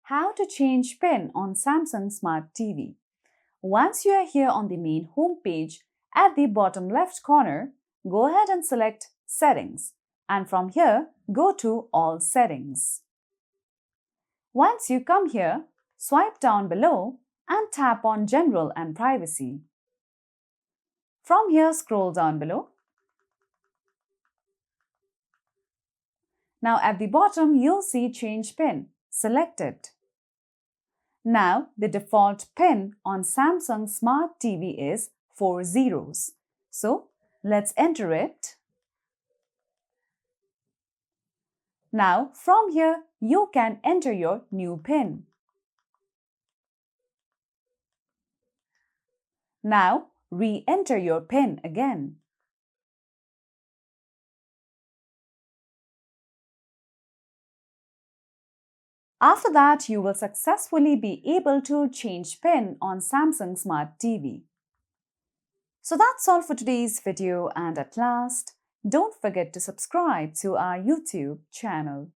How to change PIN on Samsung Smart TV. Once you are here on the main home page, at the bottom left corner, go ahead and select Settings, and from here, go to All Settings. Once you come here, swipe down below and tap on General and Privacy. From here, scroll down below. Now at the bottom, you'll see Change PIN. Select it. Now, the default PIN on Samsung Smart TV is 4 zeros. So, let's enter it. Now, from here, you can enter your new PIN. Now, re-enter your PIN again. After that, you will successfully be able to change PIN on Samsung Smart TV. So that's all for today's video, and at last, don't forget to subscribe to our YouTube channel.